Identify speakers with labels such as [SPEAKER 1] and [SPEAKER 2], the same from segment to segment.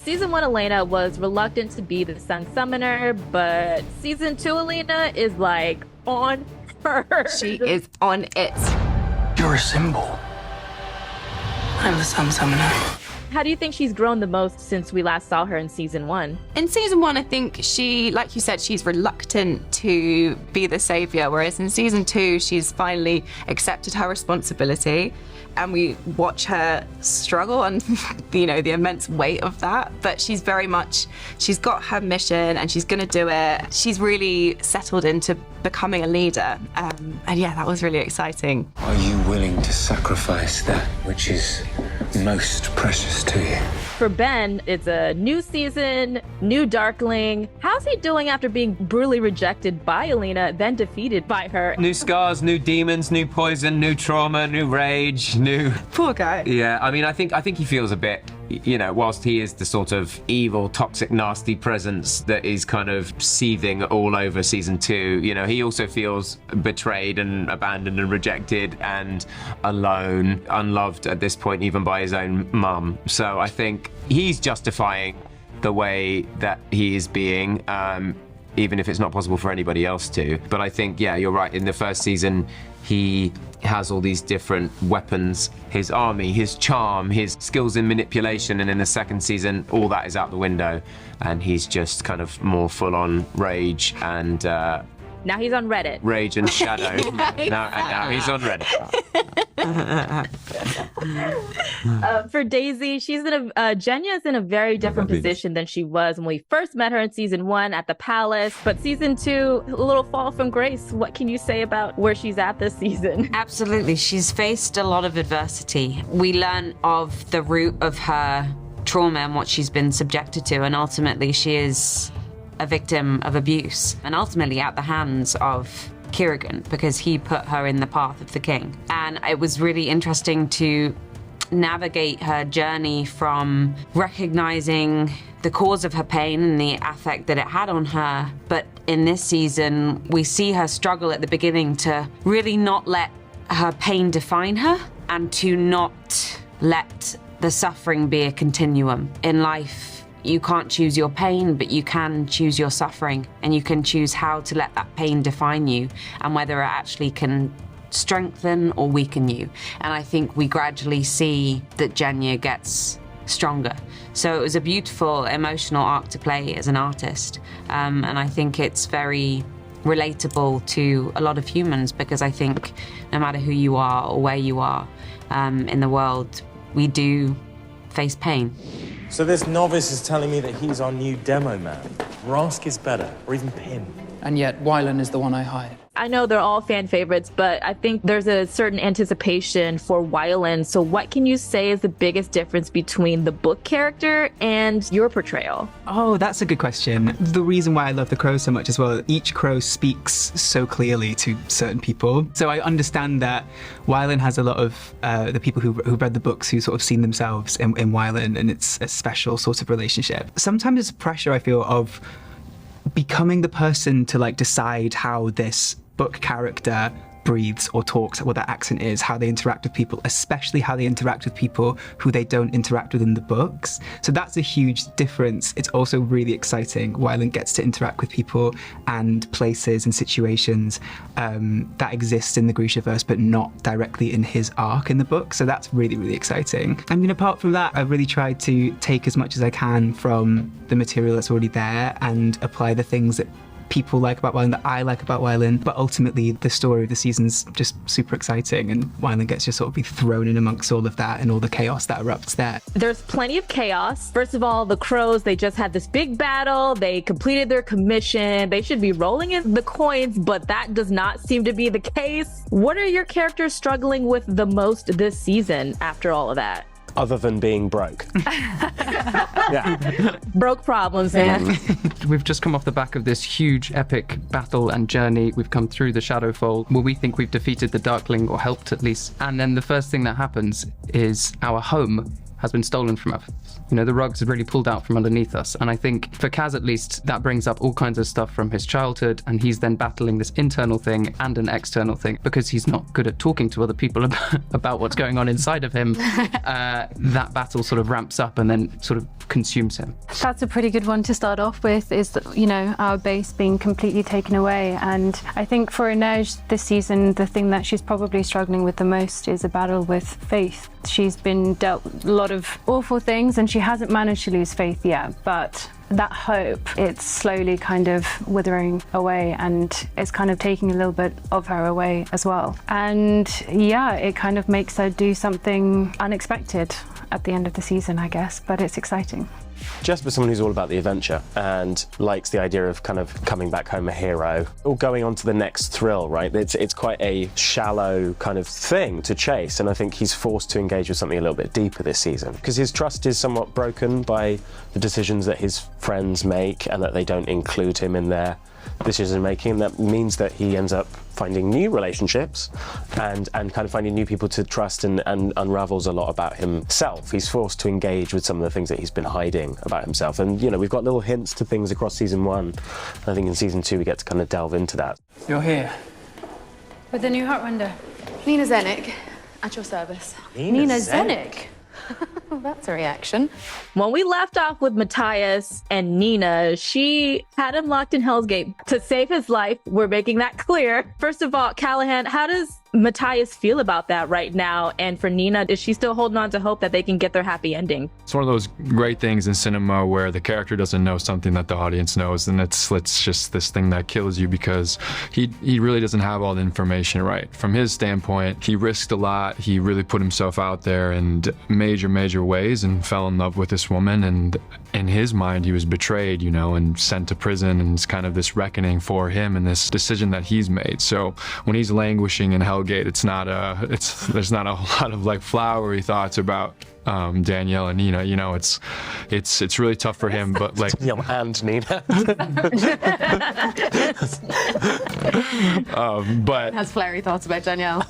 [SPEAKER 1] season 1 Alina was reluctant to be the sun summoner, but season 2 Alina is like on her.
[SPEAKER 2] She is on it.
[SPEAKER 3] You're a symbol. I'm the sun summoner.
[SPEAKER 1] How do you think she's grown the most since we last saw her in season 1?
[SPEAKER 2] In season 1, I think she, like you said, she's reluctant to be the savior, whereas in season 2, she's finally accepted her responsibility. And we watch her struggle and, the immense weight of that. But she's got her mission and she's going to do it. She's really settled into becoming a leader. And yeah, that was really exciting.
[SPEAKER 4] Are you willing to sacrifice that which is most precious to you?
[SPEAKER 1] For Ben, it's a new season, new Darkling. How's he doing after being brutally rejected by Alina, then defeated by her?
[SPEAKER 5] New scars, new demons, new poison, new trauma, new rage, new...
[SPEAKER 2] Poor guy.
[SPEAKER 5] Yeah, I mean, I think he feels a bit, whilst he is the sort of evil, toxic, nasty presence that is kind of seething all over season 2, he also feels betrayed and abandoned and rejected and alone, unloved at this point, even by his own mum. So I think he's justifying the way that he is being, even if it's not possible for anybody else to. But I think, yeah, you're right. In the first season, he has all these different weapons, his army, his charm, his skills in manipulation, and in the second season, all that is out the window, and he's just kind of more full-on rage and...
[SPEAKER 1] now he's on Reddit.
[SPEAKER 5] Rage and shadow. now he's on Reddit.
[SPEAKER 1] For Daisy, Genya's in a very different position than she was when we first met her in season 1 at the palace. But season 2, a little fall from grace. What can you say about where she's at this season?
[SPEAKER 6] Absolutely. She's faced a lot of adversity. We learn of the root of her trauma and what she's been subjected to, and ultimately she is a victim of abuse, and ultimately at the hands of Kirigan, because he put her in the path of the king. And it was really interesting to navigate her journey from recognizing the cause of her pain and the affect that it had on her. But in this season, we see her struggle at the beginning to really not let her pain define her, and to not let the suffering be a continuum. In life, you can't choose your pain, but you can choose your suffering, and you can choose how to let that pain define you and whether it actually can strengthen or weaken you. And I think we gradually see that Genya gets stronger. So it was a beautiful emotional arc to play as an artist. And I think it's very relatable to a lot of humans, because I think no matter who you are or where you are in the world, we do face pain.
[SPEAKER 7] So this novice is telling me that he's our new demo man. Rask is better, or even Pim.
[SPEAKER 3] And yet Wylan is the one I hired.
[SPEAKER 1] I know they're all fan favorites, but I think there's a certain anticipation for Wylan. So what can you say is the biggest difference between the book character and your portrayal?
[SPEAKER 8] Oh, that's a good question. The reason why I love the crow so much as well, each crow speaks so clearly to certain people. So I understand that Wylan has a lot of the people who read the books who sort of seen themselves in Wylan, and it's a special sort of relationship. Sometimes there's pressure, I feel, of becoming the person to like decide how this book character breathes or talks, what their accent is, how they interact with people, especially how they interact with people who they don't interact with in the books. So that's a huge difference. It's also really exciting. Wylan gets to interact with people and places and situations that exist in the Grishaverse, but not directly in his arc in the book. So that's really, really exciting. I mean, apart from that, I've really tried to take as much as I can from the material that's already there and apply the things that people like about Wylan, that I like about Wylan, but ultimately the story of the season's just super exciting, and Wylan gets to sort of be thrown in amongst all of that and all the chaos that erupts there.
[SPEAKER 1] There's plenty of chaos. First of all, the crows, they just had this big battle. They completed their commission. They should be rolling in the coins, but that does not seem to be the case. What are your characters struggling with the most this season after all of that?
[SPEAKER 7] Other than being broke. Yeah.
[SPEAKER 1] Broke problems, man.
[SPEAKER 9] We've just come off the back of this huge epic battle and journey. We've come through the Shadowfold, where we think we've defeated the Darkling, or helped at least. And then the first thing that happens is our home has been stolen from us. You know, the rugs have really pulled out from underneath us. And I think for Kaz, at least, that brings up all kinds of stuff from his childhood, and he's then battling this internal thing and an external thing because he's not good at talking to other people about what's going on inside of him. That battle sort of ramps up and then sort of consumes him.
[SPEAKER 10] That's a pretty good one to start off with, is that, you know, our base being completely taken away. And I think for Inej this season, the thing that she's probably struggling with the most is a battle with faith. She's been dealt a lot of awful things and she hasn't managed to lose faith yet, but that hope, it's slowly kind of withering away and it's kind of taking a little bit of her away as well. And yeah, it kind of makes her do something unexpected at the end of the season, I guess, but it's exciting.
[SPEAKER 7] Jesper's someone who's all about the adventure and likes the idea of kind of coming back home a hero or going on to the next thrill, right? It's quite a shallow kind of thing to chase, and I think he's forced to engage with something a little bit deeper this season because his trust is somewhat broken by the decisions that his friends make and that they don't include him in their decision making. That means that he ends up finding new relationships and kind of finding new people to trust and unravels a lot about himself. He's forced to engage with some of the things that he's been hiding about himself. And, you know, we've got little hints to things across season 1. I think in season 2 we get to kind of delve into that.
[SPEAKER 3] You're here.
[SPEAKER 10] With the new Heartrender.
[SPEAKER 11] Nina Zenik, at your service.
[SPEAKER 10] Nina Zenik?
[SPEAKER 11] That's a reaction.
[SPEAKER 1] When we left off with Matthias and Nina, she had him locked in Hell's Gate to save his life. We're making that clear. First of all, Callahan, how does Matthias feel about that right now? And for Nina, is she still holding on to hope that they can get their happy ending?
[SPEAKER 12] It's one of those great things in cinema where the character doesn't know something that the audience knows, and it's just this thing that kills you because he really doesn't have all the information right. From his standpoint, he risked a lot. He really put himself out there in major ways and fell in love with this woman, and in his mind he was betrayed, you know, and sent to prison, and it's kind of this reckoning for him and this decision that he's made. So when he's languishing in Hellgate, there's not a lot of like flowery thoughts about Danielle and Nina, you know, it's really tough for him, but like
[SPEAKER 7] Danielle and Nina.
[SPEAKER 11] But has flary thoughts about Danielle.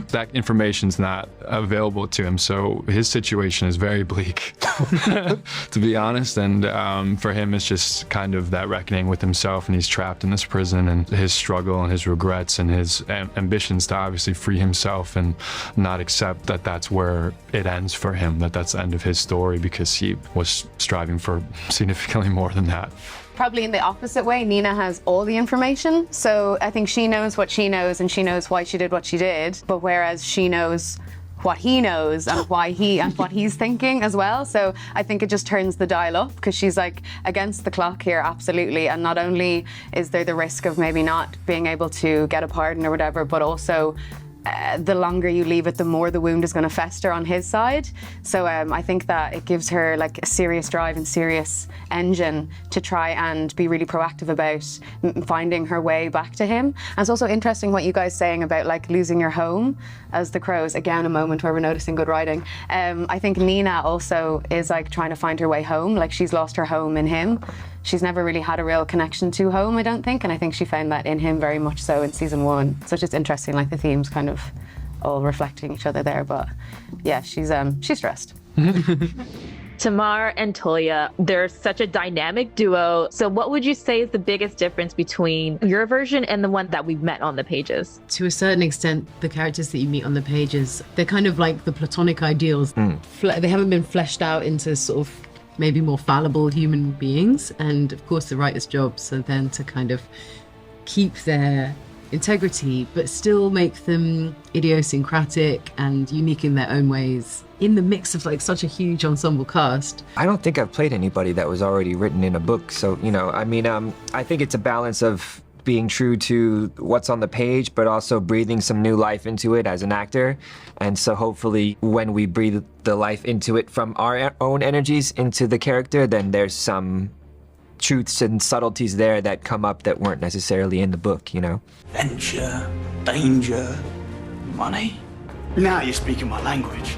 [SPEAKER 12] That information's not available to him, so his situation is very bleak, to be honest. And for him, it's just kind of that reckoning with himself, and he's trapped in this prison, and his struggle and his regrets and his ambitions to obviously free himself and not accept that that's where it ends for him, that's the end of his story, because he was striving for significantly more than that.
[SPEAKER 11] Probably in the opposite way, Nina has all the information, so I think she knows what she knows and she knows why she did what she did, but whereas she knows what he knows and why he and what he's thinking as well. So I think it just turns the dial up because she's like against the clock here, absolutely. And not only is there the risk of maybe not being able to get a pardon or whatever, but also the longer you leave it, the more the wound is going to fester on his side. So I think that it gives her like a serious drive and serious engine to try and be really proactive about finding her way back to him. And it's also interesting what you guys saying about like losing your home as the crows. Again, a moment where we're noticing good writing. I think Nina also is like trying to find her way home. Like she's lost her home in him. She's never really had a real connection to home, I don't think, and I think she found that in him very much so in season 1. So it's just interesting, like the themes kind of all reflecting each other there. But yeah, she's stressed.
[SPEAKER 1] Tamar and Tolya, they're such a dynamic duo. So what would you say is the biggest difference between your version and the one that we've met on the pages?
[SPEAKER 13] To a certain extent, the characters that you meet on the pages, they're kind of like the platonic ideals. They haven't been fleshed out into sort of maybe more fallible human beings, and of course the writer's jobs are then to kind of keep their integrity but still make them idiosyncratic and unique in their own ways in the mix of like such a huge ensemble cast.
[SPEAKER 14] I don't think I've played anybody that was already written in a book, so you know, I mean, I think it's a balance of being true to what's on the page, but also breathing some new life into it as an actor. And so hopefully when we breathe the life into it from our own energies into the character, then there's some truths and subtleties there that come up that weren't necessarily in the book, you know?
[SPEAKER 3] Venture, danger, money. Now you're speaking my language.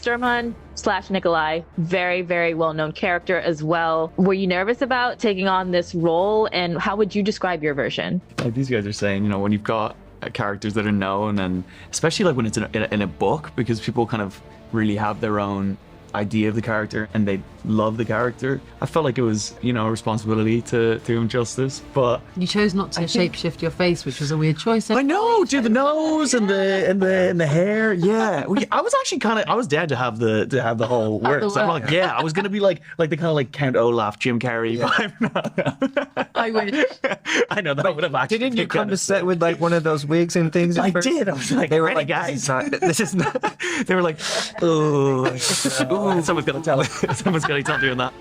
[SPEAKER 1] Sturman/Nikolai, very, very well-known character as well. Were you nervous about taking on this role, and how would you describe your version?
[SPEAKER 15] Like these guys are saying, you know, when you've got characters that are known, and especially like when it's in a book, because people kind of really have their own idea of the character and they love the character. I felt like it was, you know, a responsibility to do him justice, but
[SPEAKER 13] You chose not to shapeshift your face, which was a weird choice.
[SPEAKER 15] I know, dude, the nose and the hair. Yeah, I was actually I was down to have the whole work. So I'm like, yeah, I was gonna be like the kind of like Count Olaf, Jim Carrey vibe.
[SPEAKER 13] I wish.
[SPEAKER 14] I
[SPEAKER 15] know that would have actually.
[SPEAKER 14] Didn't you come to set with like one of those wigs and things?
[SPEAKER 15] I did. I was like,
[SPEAKER 14] they were like, guys, this is not.
[SPEAKER 15] They were like, oh, someone's gonna tell it. Someone's gonna stop doing that.